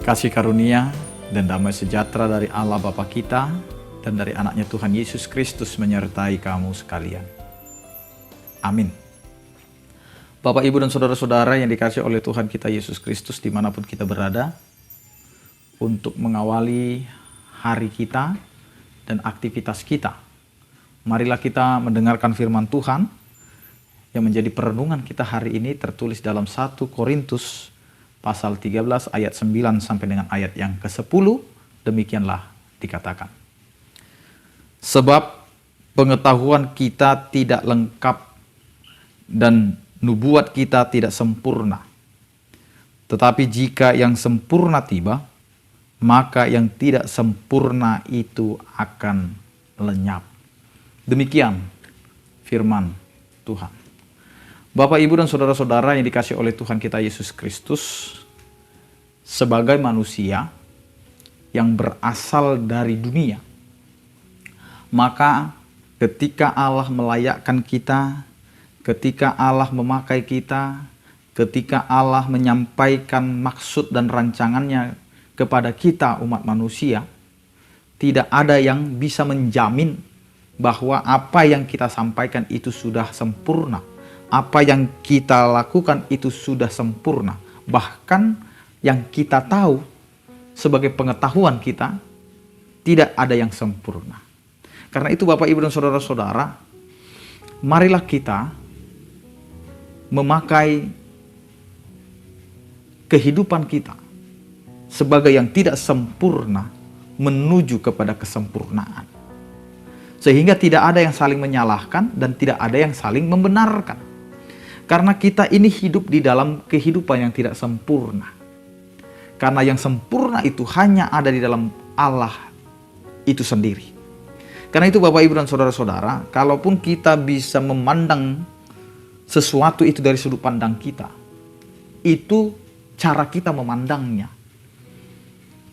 Kasih karunia dan damai sejahtera dari Allah Bapa kita dan dari anaknya Tuhan Yesus Kristus menyertai kamu sekalian. Amin. Bapak, Ibu, dan saudara-saudara yang dikasihi oleh Tuhan kita Yesus Kristus dimanapun kita berada, untuk mengawali hari kita dan aktivitas kita, marilah kita mendengarkan firman Tuhan yang menjadi perenungan kita hari ini tertulis dalam 1 Korintus pasal 13 ayat 9 sampai dengan ayat yang ke-10. Demikianlah dikatakan. Sebab pengetahuan kita tidak lengkap dan nubuat kita tidak sempurna. Tetapi jika yang sempurna tiba, maka yang tidak sempurna itu akan lenyap. Demikian firman Tuhan. Bapak, Ibu, dan saudara-saudara yang dikasihi oleh Tuhan kita Yesus Kristus, sebagai manusia yang berasal dari dunia, maka ketika Allah melayakkan kita, ketika Allah memakai kita, ketika Allah menyampaikan maksud dan rancangannya kepada kita umat manusia, tidak ada yang bisa menjamin bahwa apa yang kita sampaikan itu sudah sempurna. Apa yang kita lakukan itu sudah sempurna. Bahkan yang kita tahu sebagai pengetahuan kita, tidak ada yang sempurna. Karena itu Bapak, Ibu, dan saudara-saudara, marilah kita memakai kehidupan kita sebagai yang tidak sempurna menuju kepada kesempurnaan. Sehingga tidak ada yang saling menyalahkan dan tidak ada yang saling membenarkan. Karena kita ini hidup di dalam kehidupan yang tidak sempurna. Karena yang sempurna itu hanya ada di dalam Allah itu sendiri. Karena itu Bapak, Ibu, dan saudara-saudara, kalaupun kita bisa memandang sesuatu itu dari sudut pandang kita, itu cara kita memandangnya.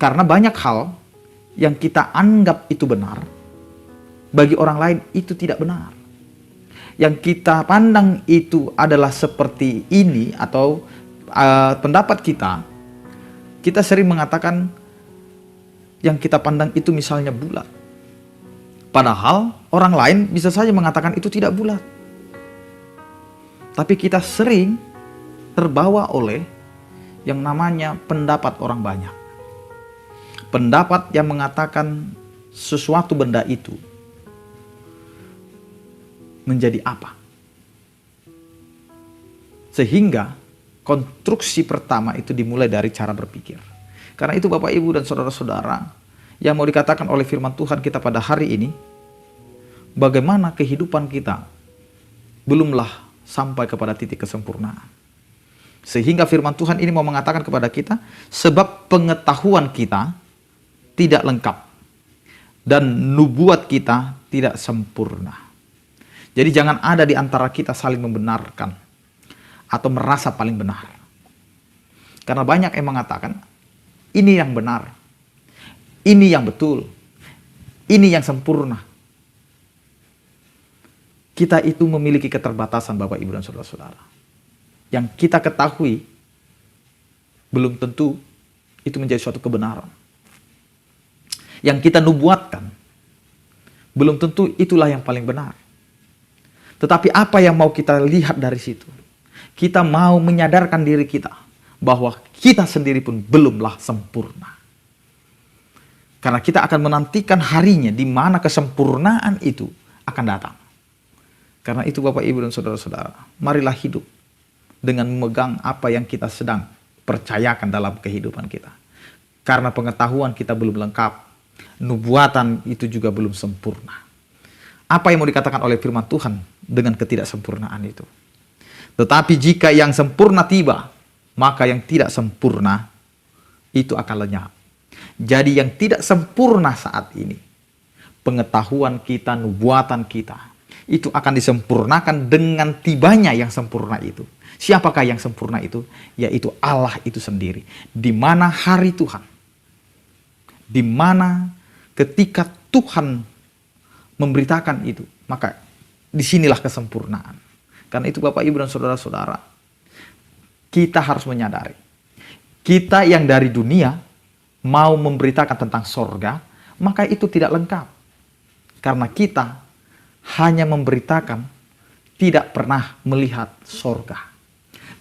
Karena banyak hal yang kita anggap itu benar, bagi orang lain itu tidak benar. Yang kita pandang itu adalah seperti ini atau pendapat kita sering mengatakan yang kita pandang itu misalnya bulat. Padahal orang lain bisa saja mengatakan itu tidak bulat. Tapi kita sering terbawa oleh yang namanya pendapat orang banyak. Pendapat yang mengatakan sesuatu benda itu menjadi apa. Sehingga konstruksi pertama itu dimulai dari cara berpikir. Karena itu Bapak, Ibu, dan saudara-saudara, yang mau dikatakan oleh firman Tuhan kita pada hari ini, bagaimana kehidupan kita belumlah sampai kepada titik kesempurnaan. Sehingga firman Tuhan ini mau mengatakan kepada kita, sebab pengetahuan kita tidak lengkap dan nubuat kita tidak sempurna. Jadi jangan ada di antara kita saling membenarkan atau merasa paling benar. Karena banyak yang mengatakan, ini yang benar, ini yang betul, ini yang sempurna. Kita itu memiliki keterbatasan Bapak, Ibu, dan saudara-saudara. Yang kita ketahui belum tentu itu menjadi suatu kebenaran. Yang kita nubuatkan belum tentu itulah yang paling benar. Tetapi apa yang mau kita lihat dari situ? Kita mau menyadarkan diri kita bahwa kita sendiri pun belumlah sempurna. Karena kita akan menantikan harinya di mana kesempurnaan itu akan datang. Karena itu Bapak, Ibu, dan saudara-saudara, marilah hidup dengan memegang apa yang kita sedang percayakan dalam kehidupan kita. Karena pengetahuan kita belum lengkap, nubuatan itu juga belum sempurna. Apa yang mau dikatakan oleh firman Tuhan dengan ketidaksempurnaan itu? Tetapi jika yang sempurna tiba, maka yang tidak sempurna itu akan lenyap. Jadi yang tidak sempurna saat ini, pengetahuan kita, nubuatan kita, itu akan disempurnakan dengan tibanya yang sempurna itu. Siapakah yang sempurna itu? Yaitu Allah itu sendiri. Di mana hari Tuhan, di mana ketika Tuhan memberitakan itu, maka disinilah kesempurnaan. Karena itu Bapak, Ibu, dan saudara-saudara, kita harus menyadari, kita yang dari dunia mau memberitakan tentang sorga, maka itu tidak lengkap. Karena kita hanya memberitakan, tidak pernah melihat sorga.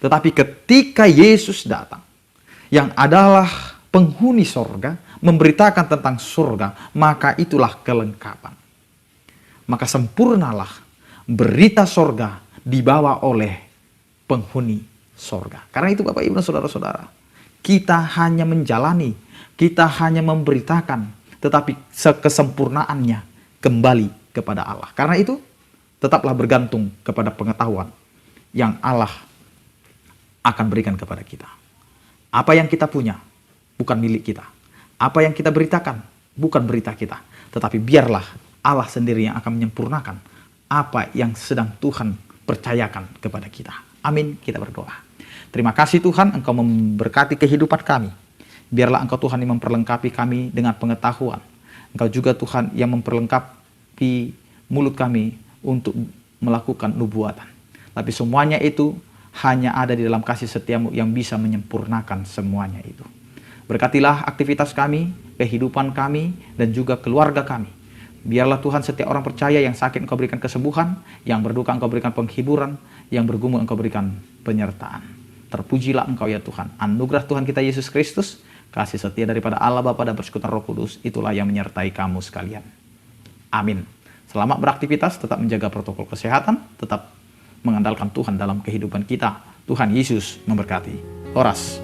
Tetapi ketika Yesus datang, yang adalah penghuni sorga, memberitakan tentang sorga, maka itulah kelengkapan. Maka sempurnalah berita sorga dibawa oleh penghuni sorga. Karena itu Bapak Ibu dan Saudara-saudara, kita hanya menjalani, kita hanya memberitakan, tetapi kesempurnaannya kembali kepada Allah. Karena itu tetaplah bergantung kepada pengetahuan yang Allah akan berikan kepada kita. Apa yang kita punya bukan milik kita. Apa yang kita beritakan bukan berita kita. Tetapi biarlah Allah sendiri yang akan menyempurnakan apa yang sedang Tuhan percayakan kepada kita. Amin, kita berdoa. Terima kasih Tuhan, Engkau memberkati kehidupan kami. Biarlah Engkau Tuhan yang memperlengkapi kami dengan pengetahuan. Engkau juga Tuhan yang memperlengkapi mulut kami untuk melakukan nubuatan. Tapi semuanya itu hanya ada di dalam kasih setiamu yang bisa menyempurnakan semuanya itu. Berkatilah aktivitas kami, kehidupan kami, dan juga keluarga kami. Biarlah Tuhan setiap orang percaya yang sakit Engkau berikan kesembuhan, yang berduka Engkau berikan penghiburan, yang bergumul Engkau berikan penyertaan. Terpujilah Engkau ya Tuhan. Anugerah Tuhan kita Yesus Kristus, kasih setia daripada Allah Bapa dan persekutuan Roh Kudus, itulah yang menyertai kamu sekalian. Amin. Selamat beraktivitas, tetap menjaga protokol kesehatan, tetap mengandalkan Tuhan dalam kehidupan kita. Tuhan Yesus memberkati. Horas.